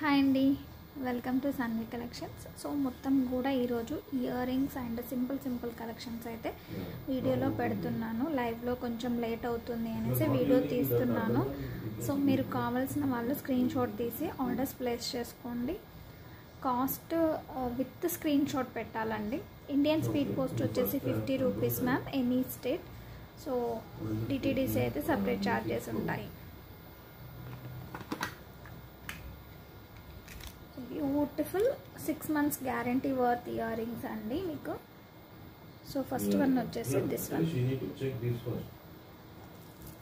Hi అండి, welcome to Sanvi collections. So మొత్తం కూడా ఈరోజు ear rings and simple collections అయితే వీడియోలో పెడుతున్నాను. లైవ్లో కొంచెం లేట్ అవుతుంది అనేసి వీడియో తీస్తున్నాను. సో మీరు కావాల్సిన వాళ్ళు స్క్రీన్ షాట్ తీసి ఆర్డర్స్ ప్లేస్ చేసుకోండి. కాస్ట్ విత్ స్క్రీన్ షాట్ పెట్టాలండి. ఇండియన్ స్పీడ్ పోస్ట్ వచ్చేసి 50 rupees ma'am, any state. So DTDC అయితే సపరేట్ ఛార్జెస్ ఉంటాయి. Beautiful 6 months guarantee worth ear rings అండి మీకు. సో ఫస్ట్ వన్ వచ్చేసి దిస్ వన్.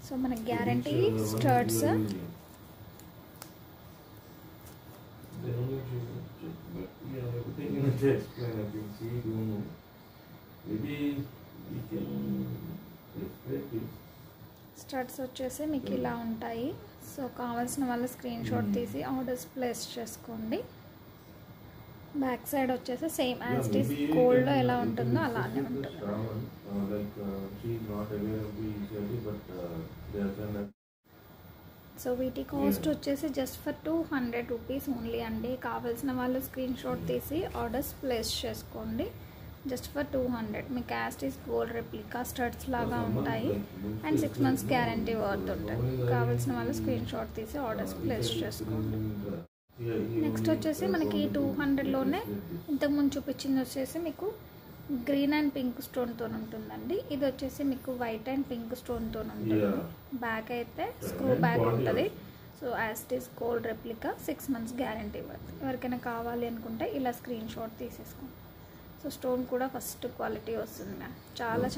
సో మన గ్యారంటీ స్టడ్స్, స్టడ్స్ వచ్చేసి మీకు ఇలా ఉంటాయి. సో కావాల్సిన వాళ్ళు స్క్రీన్ షాట్ తీసి ఆర్డర్స్ ప్లేస్ చేసుకోండి. బ్యాక్ సైడ్ వచ్చేసి సేమ్ యాజ్ ఇట్ ఈస్ గోల్డ్లో ఎలా ఉంటుందో అలానే ఉంటుంది. సో వీటి కాస్ట్ వచ్చేసి జస్ట్ ఫర్ 200 రూపీస్ ఓన్లీ అండి. కావాల్సిన వాళ్ళు స్క్రీన్ షాట్ తీసి ఆర్డర్స్ ప్లేస్ చేసుకోండి. Just for 200. మీకు as it is gold replica studs లాగా ఉంటాయి అండ్ 6 months గ్యారంటీ వర్త్ ఉంటుంది. కావాల్సిన వాళ్ళు స్క్రీన్ షాట్ తీసి ఆర్డర్స్ ప్లేస్ చేసుకోండి. నెక్స్ట్ వచ్చేసి మనకి 200లోనే ఇంతకుముందు చూపించింది వచ్చేసి మీకు గ్రీన్ అండ్ పింక్ స్టోన్తో ఉంటుందండి. ఇది వచ్చేసి మీకు వైట్ అండ్ పింక్ స్టోన్తో ఉంటుంది. బ్యాక్ అయితే స్క్రూ బ్యాక్ ఉంటుంది. So as it is gold replica 6 months guarantee worth. ఎవరికైనా కావాలి అనుకుంటే ఇలా స్క్రీన్ షాట్ తీసేసుకోండి. సో స్టోన్ కూడా ఫస్ట్ క్వాలిటీ వస్తుంది మ్యామ్,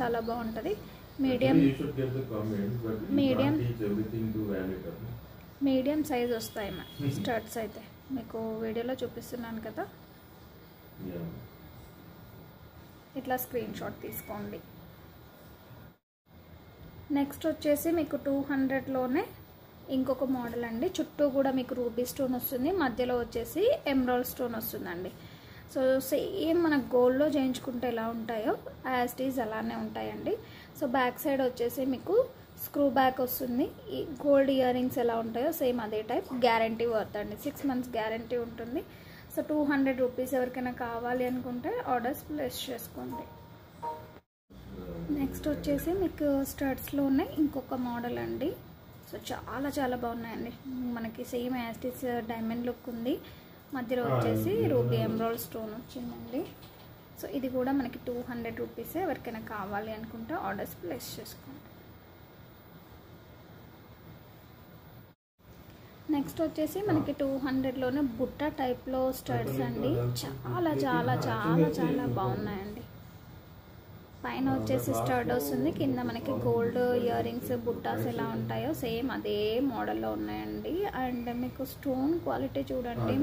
చాలా బాగుంటుంది. మీడియం సైజ్ వస్తాయి మ్యామ్ స్టడ్స్ అయితే. మీకు వీడియోలో చూపిస్తున్నాను కదా, ఇట్లా స్క్రీన్ షాట్ తీసుకోండి. నెక్స్ట్ వచ్చేసి మీకు 200లోనే ఇంకొక మోడల్ అండి. చుట్టూ కూడా మీకు రూబీ స్టోన్ వస్తుంది, మధ్యలో వచ్చేసి ఎమరాల్డ్ స్టోన్ వస్తుందండి. సో సేమ్ మన గోల్డ్లో చేయించుకుంటే ఎలా ఉంటాయో యాజ్ ఇట్ ఈజ్ అలానే ఉంటాయండి. సో బ్యాక్ సైడ్ వచ్చేసి మీకు స్క్రూ బ్యాక్ వస్తుంది. ఈ గోల్డ్ ఇయర్ రింగ్స్ ఎలా ఉంటాయో సేమ్ అదే టైప్. గ్యారంటీ వర్త్ అండి, 6 months గ్యారంటీ ఉంటుంది. So 200 rupees. ఎవరికైనా కావాలి అనుకుంటే ఆర్డర్స్ ప్లేస్ చేసుకోండి. నెక్స్ట్ వచ్చేసి మీకు స్టడ్స్లోనే ఇంకొక మోడల్ అండి. సో చాలా బాగున్నాయండి. మనకి same as it is diamond look ఉంది. మధ్యలో వచ్చేసి రూబీ ఎమరాల్డ్ స్టోన్ వచ్చిందండి. సో ఇది కూడా మనకి 200 రూపీస్. ఎవరికైనా కావాలి అనుకుంటే ఆర్డర్స్ ప్లేస్ చేసుకోండి. నెక్స్ట్ వచ్చేసి మనకి 200లోనే బుట్ట టైప్లో స్టడ్స్ అండి. చాలా బాగున్నాయండి. పైన వచ్చేసి స్టడ్ వస్తుంది, కింద మనకి గోల్డ్ ఇయర్ రింగ్స్ బుట్టాస్ ఎలా ఉంటాయో సేమ్ అదే మోడల్లో ఉన్నాయండి. అండ్ మీకు స్టోన్ క్వాలిటీ చూడండి,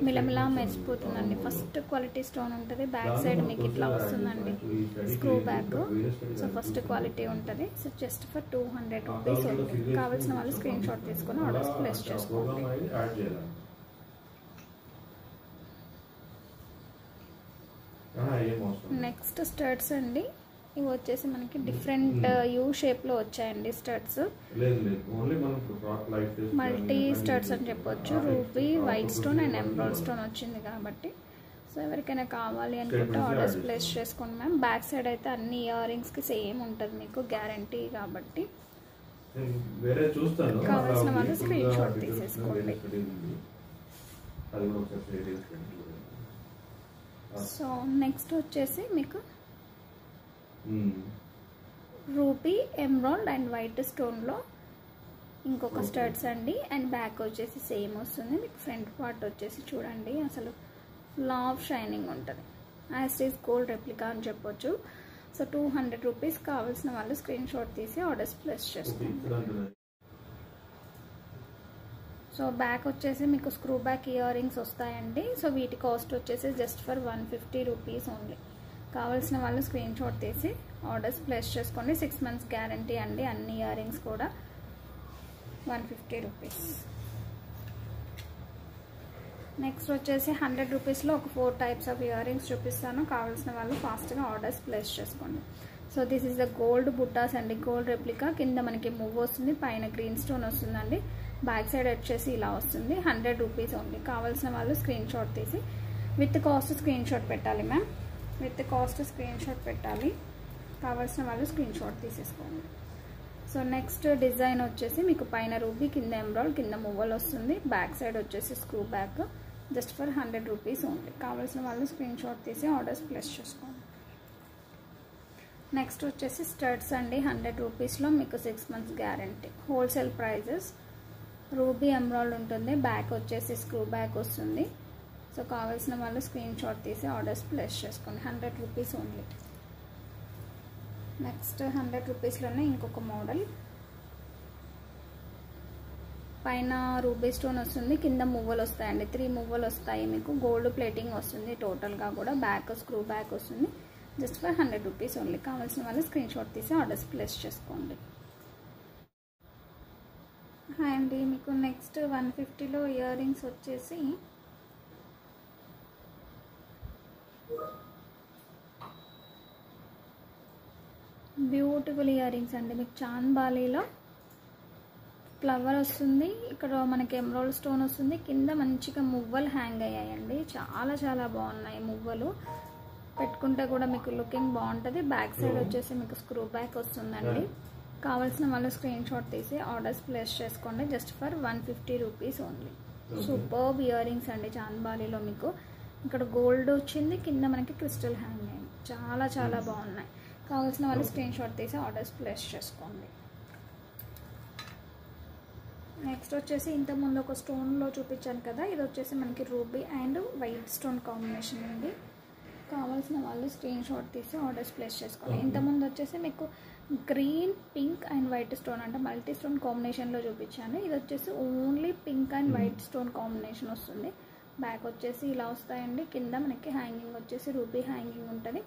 మిలమిలా మెరిసిపోతుందండి. ఫస్ట్ క్వాలిటీ స్టోన్ ఉంటుంది. బ్యాక్ సైడ్ మీకు ఇట్లా వస్తుందండి screw back. So first quality ఉంటుంది. So just for 200 rupees. కావాల్సిన వాళ్ళు స్క్రీన్ షాట్ తీసుకొని ఆర్డర్స్ ప్లేస్ చేసుకోండి. నెక్స్ట్ స్టడ్స్ అండి. ఇవి వచ్చేసి మనకి డిఫరెంట్ యూ షేప్లో వచ్చాయండి స్టడ్స్. మల్టీ స్టడ్స్ అని చెప్పొచ్చు. Ruby, white stone and emerald stone వచ్చింది కాబట్టి. సో ఎవరికైనా కావాలి అనుకుంటే ఆర్డర్స్ ప్లేస్ చేసుకోండి మ్యామ్. బ్యాక్ సైడ్ అయితే అన్ని ఇయర్ రింగ్స్కి సేమ్ ఉంటుంది మీకు గ్యారంటీ కాబట్టి. కావాల్సిన వాళ్ళు స్క్రీన్ షాట్ తీసేసుకోండి. సో నెక్స్ట్ వచ్చేసి మీకు రూబీ, ఎమరాల్డ్ అండ్ వైట్ స్టోన్లో ఇంకొక స్టడ్స్ అండి. అండ్ బ్యాక్ వచ్చేసి సేమ్ వస్తుంది. మీకు ఫ్రంట్ పార్ట్ వచ్చేసి చూడండి అసలు ఫుల్ ఆఫ్ షైనింగ్ ఉంటుంది. As it is gold replica అని చెప్పొచ్చు. So 200 rupees. కావాల్సిన వాళ్ళు స్క్రీన్ షాట్ తీసి ఆర్డర్స్ ప్లేస్ చేసుకోండి. సో బ్యాక్ వచ్చేసి మీకు స్క్రూ బ్యాక్ ఇయర్ రింగ్స్ వస్తాయండి. సో వీటి కాస్ట్ వచ్చేసి జస్ట్ ఫర్ 150 రూపీస్ ఓన్లీ. కావాల్సిన వాళ్ళు స్క్రీన్ షాట్ తీసి ఆర్డర్స్ ప్లేస్ చేసుకోండి. 6 months గ్యారంటీ అండి. అన్ని ఇయర్ రింగ్స్ కూడా 150 రూపీస్. నెక్స్ట్ వచ్చేసి 100 రూపీస్లో ఒక 4 types ఆఫ్ ఇయర్ రింగ్స్ చూపిస్తాను. కావాల్సిన వాళ్ళు ఫాస్ట్గా ఆర్డర్స్ ప్లేస్ చేసుకోండి. So this is the gold బుట్టాస్ అండి. Gold replica. కింద మనకి మూవ్ వస్తుంది, పైన గ్రీన్ స్టోన్ వస్తుందండి. బ్యాక్ సైడ్ వచ్చేసి ఇలా వస్తుంది. 100 రూపీస్ ఓన్లీ. కావాల్సిన వాళ్ళు స్క్రీన్ షాట్ తీసి విత్ కాస్ట్ స్క్రీన్ షాట్ పెట్టాలి ma'am. With cost screenshot పెట్టాలి. కావాల్సిన వాళ్ళు స్క్రీన్ షాట్ తీసేసుకోండి. సో నెక్స్ట్ డిజైన్ వచ్చేసి మీకు పైన రూబీ, కింద ఎంబ్రాయిడ్, కింద మువ్వలు వస్తుంది. బ్యాక్ సైడ్ వచ్చేసి screw back. Just for 100 rupees only. కావాల్సిన వాళ్ళు స్క్రీన్ షాట్ తీసి ఆర్డర్స్ ప్లేస్ చేసుకోండి. నెక్స్ట్ వచ్చేసి స్టడ్స్ అండి. 100 రూపీస్లో మీకు 6 months guarantee. Wholesale prices. Ruby ఎంబ్రాయిడ్ ఉంటుంది. బ్యాక్ వచ్చేసి స్క్రూ బ్యాక్ వస్తుంది. సో కావాల్సిన వాళ్ళు స్క్రీన్ షాట్ తీసి ఆర్డర్స్ ప్లేస్ చేసుకోండి. 100 రూపీస్ ఓన్లీ. నెక్స్ట్ 100 రూపీస్లోనే ఇంకొక మోడల్. పైన రూబీ స్టోన్ వస్తుంది. కింద మువ్వలు వస్తాయండి. 3 మువ్వలు వస్తాయి మీకు. గోల్డ్ ప్లేటింగ్ వస్తుంది టోటల్గా కూడా. బ్యాక్ స్క్రూ బ్యాక్ వస్తుంది. Just for 100 rupees only. కావాల్సిన వాళ్ళు స్క్రీన్ షాట్ తీసి ఆర్డర్స్ ప్లేస్ చేసుకోండి. హాయ్ అండి, మీకు నెక్స్ట్ 150లో ఇయర్ రింగ్స్ వచ్చేసి బ్యూటిఫుల్ ఇయర్ రింగ్స్ అండి. మీకు చాంద్బాలీలో ఫ్లవర్ వస్తుంది. ఇక్కడ మనకి ఎమరాల్డ్ స్టోన్ వస్తుంది. కింద మంచిగా మువ్వలు హ్యాంగ్ అయ్యాయండి. చాలా చాలా బాగున్నాయి మువ్వలు. పెట్టుకుంటే కూడా మీకు లుకింగ్ బాగుంటుంది. బ్యాక్ సైడ్ వచ్చేసి మీకు స్క్రూ బ్యాక్ వస్తుందండి. కావాల్సిన వాళ్ళు స్క్రీన్ షాట్ తీసి ఆర్డర్స్ ప్లేస్ చేసుకోండి. Just for 150 rupees only. Superb ear rings అండి చాంద్బాలీలో. మీకు ఇక్కడ గోల్డ్ వచ్చింది. కింద మనకి క్రిస్టల్ హ్యాంగ్ అయ్యింది. చాలా చాలా బాగున్నాయి. కావాల్సిన వాళ్ళు స్క్రీన్ షాట్ తీసి ఆర్డర్స్ ప్లేస్ చేసుకోండి. నెక్స్ట్ వచ్చేసి ఇంతకుముందు ఒక స్టోన్లో చూపించాను కదా, ఇది వచ్చేసి మనకి ruby and white stone combination అండి. కావాల్సిన వాళ్ళు స్క్రీన్ షాట్ తీసి ఆర్డర్స్ ప్లేస్ చేసుకోండి. ఇంతకుముందు వచ్చేసి మీకు green, pink and white stone అంటే మల్టీ స్టోన్ కాంబినేషన్లో చూపించాను. ఇది వచ్చేసి only pink and white stone combination వస్తుంది. బ్యాక్ వచ్చేసి ఇలా వస్తాయండి. కింద మనకి హ్యాంగింగ్ వచ్చేసి రూబీ హ్యాంగింగ్ ఉంటుంది.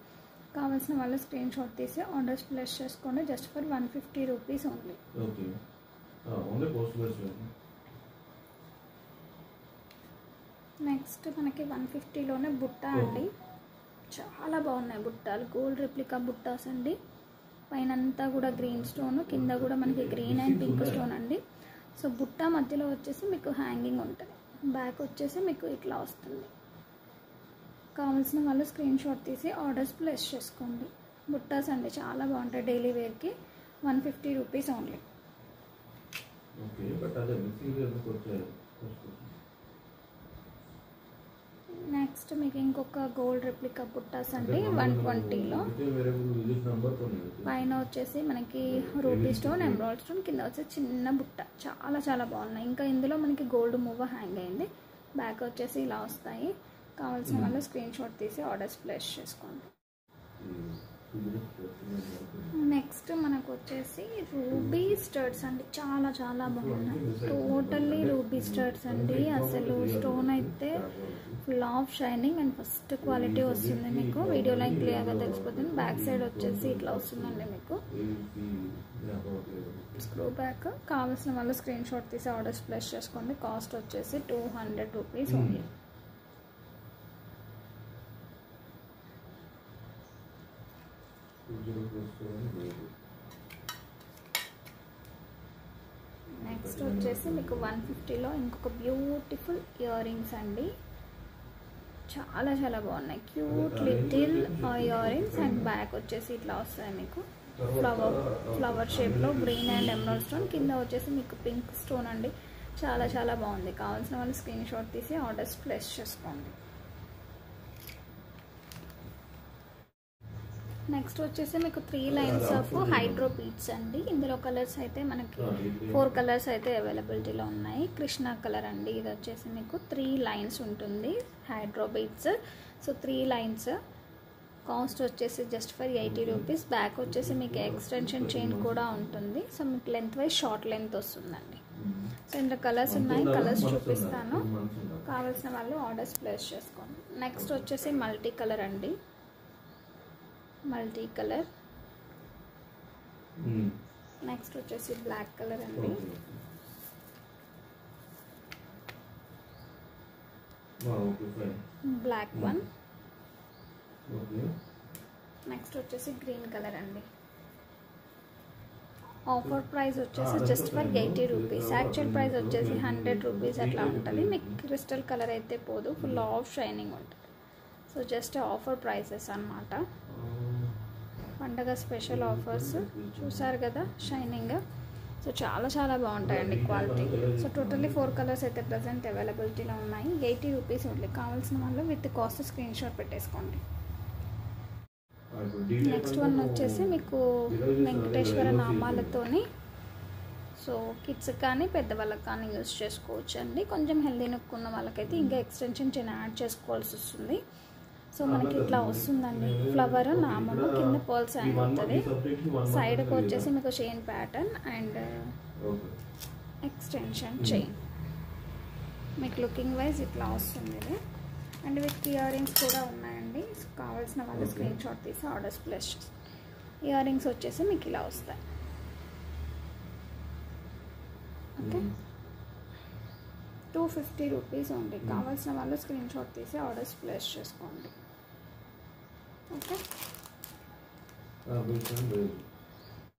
కావాల్సిన వాళ్ళు స్క్రీన్ షాట్ తీసి ఆర్డర్స్ ప్లేస్ చేసుకోండి. Just for 150 rupees only. Next మనకి 150లోనే బుట్ట అండి. చాలా బాగున్నాయి బుట్టాలు. గోల్డ్ రెప్లికా బుట్టాస్ అండి. పైన అంతా కూడా గ్రీన్ స్టోన్, కింద కూడా మనకి గ్రీన్ అండ్ పింక్ స్టోన్ అండి. సో బుట్ట మధ్యలో వచ్చేసి మీకు హ్యాంగింగ్ ఉంటుంది. బ్యాక్ వచ్చేసి మీకు ఇట్లా వస్తుంది. కావాల్సిన వాళ్ళు స్క్రీన్ షాట్ తీసి ఆర్డర్స్ ప్లేస్ చేసుకోండి. బుట్టాస్ అండి చాలా బాగుంటాయి. డైలీ వేర్కి 150 రూపీస్ ఓన్లీ. నెక్స్ట్ మీకు ఇంకొక గోల్డ్ రెప్లికా బుట్టాస్ అండి 120లో. పైన వచ్చేసి మనకి రూబీ స్టోన్, ఎమరాల్డ్ స్టోన్, కింద వచ్చేసి చిన్న బుట్ట. చాలా చాలా బాగున్నాయి. ఇంకా ఇందులో మనకి గోల్డ్ మూవ హ్యాంగ్ అయింది. బ్యాక్ వచ్చేసి ఇలా వస్తాయి. కావాల్సిన వాళ్ళు స్క్రీన్ షాట్ తీసి ఆర్డర్స్ ప్లేస్ చేసుకోండి. నెక్స్ట్ మనకు వచ్చేసి రూబీ స్టడ్స్ అండి. చాలా చాలా బాగున్నాయి. టోటల్లీ రూబీ స్టడ్స్ అండి. అసలు స్టోన్ అయితే full of shining and first quality వస్తుంది. మీకు వీడియోలో క్లియర్గా తెలిసిపోతుంది. బ్యాక్ సైడ్ వచ్చేసి ఇట్లా వస్తుందండి మీకు స్క్రూ బ్యాక్. కావాల్సిన వాళ్ళు స్క్రీన్ షాట్ తీసి ఆర్డర్స్ ప్లేస్ చేసుకోండి. కాస్ట్ వచ్చేసి 200 రూపీస్ ఓన్లీ. నెక్స్ట్ వచ్చేసి మీకు 150లో ఇంకొక బ్యూటిఫుల్ ఇయర్ రింగ్స్ అండి. చాలా చాలా బాగున్నాయి. Cute little ear rings and back వచ్చేసి ఇట్లా వస్తాయి మీకు ఫ్లవర్ షేప్లో గ్రీన్ అండ్ ఎమరాల్డ్ స్టోన్. కింద వచ్చేసి మీకు పింక్ స్టోన్ అండి. చాలా చాలా బాగుంది. కావాల్సిన వాళ్ళు స్క్రీన్ షాట్ తీసి ఆర్డర్స్ ప్లేస్ చేసుకోండి. నెక్స్ట్ వచ్చేసి మీకు 3 లైన్స్ ఆఫ్ హైడ్రో బీడ్స్ అండి. ఇందులో కలర్స్ అయితే మనకి 4 కలర్స్ అయితే అవైలబిలిటీలో ఉన్నాయి. కృష్ణ కలర్ అండి. ఇది వచ్చేసి మీకు 3 లైన్స్ ఉంటుంది hydro beads. So 3 lines. Cost వచ్చేసి జస్ట్ ఫర్ 80 రూపీస్. బ్యాక్ వచ్చేసి మీకు ఎక్స్టెన్షన్ చైన్ కూడా ఉంటుంది. సో మీకు లెంత్ వైజ్ షార్ట్ లెంత్ వస్తుందండి. సో ఇందులో కలర్స్ ఉన్నాయి. కలర్స్ చూపిస్తాను. కావాల్సిన వాళ్ళు ఆర్డర్స్ ప్లేస్ చేసుకోండి. నెక్స్ట్ వచ్చేసి మల్టీ కలర్ అండి. Multi colour. నెక్స్ట్ వచ్చేసి బ్లాక్ కలర్ అండి. Black one. నెక్స్ట్ వచ్చేసి గ్రీన్ కలర్ అండి. ఆఫర్ ప్రైస్ వచ్చేసి just for 80 rupees. Actual price వచ్చేసి 100 రూపీస్ అట్లా ఉంటుంది. మీకు క్రిస్టల్ కలర్ అయితే పోదు, ఫుల్ ఆఫ్ షైనింగ్ ఉంటుంది. సో జస్ట్ ఆఫర్ ప్రైసెస్ అన్నమాట. పండగ స్పెషల్ ఆఫర్స్ చూసారు కదా షైనింగ్. సో చాలా చాలా బాగుంటాయండి క్వాలిటీ. సో టోటల్లీ 4 కలర్స్ అయితే ప్రజెంట్ అవైలబిలిటీలో ఉన్నాయి. 80 రూపీస్ ఓన్లీ. కావాల్సిన వాళ్ళు విత్ కాస్ట్ స్క్రీన్ షాట్ పెట్టేసుకోండి. నెక్స్ట్ వన్ వచ్చేసి మీకు వెంకటేశ్వర నామాలతోని, సో కిడ్స్ కానీ పెద్దవాళ్ళకి కానీ యూజ్ చేసుకోవచ్చు అండి. కొంచెం హెల్దీ నొక్కున్న వాళ్ళకైతే ఇంకా ఎక్స్టెన్షన్ యాడ్ చేసుకోవాల్సి వస్తుంది. సో మనకి ఇట్లా వస్తుందండి ఫ్లవర్ నామము, కింద పర్ల్స్ యాడ్ అవుతుంది. సైడ్కి వచ్చేసి మీకు chain pattern and extension chain మీకు లుకింగ్ వైజ్ ఇట్లా వస్తుంది ఇది. అండ్ విత్ ఇయర్ రింగ్స్ కూడా ఉన్నాయండి. కావాల్సిన వాళ్ళు స్క్రీన్ షాట్ తీసి ఆర్డర్స్ ప్లేస్ చేస్తారు. ఇయర్ రింగ్స్ వచ్చేసి మీకు ఇలా వస్తాయి. ఓకే, 250 రూపీస్ ఉంది. కావాల్సిన వాళ్ళు స్క్రీన్ షాట్ తీసి ఆర్డర్స్ ప్లేస్ చేసుకోండి. ఓకే.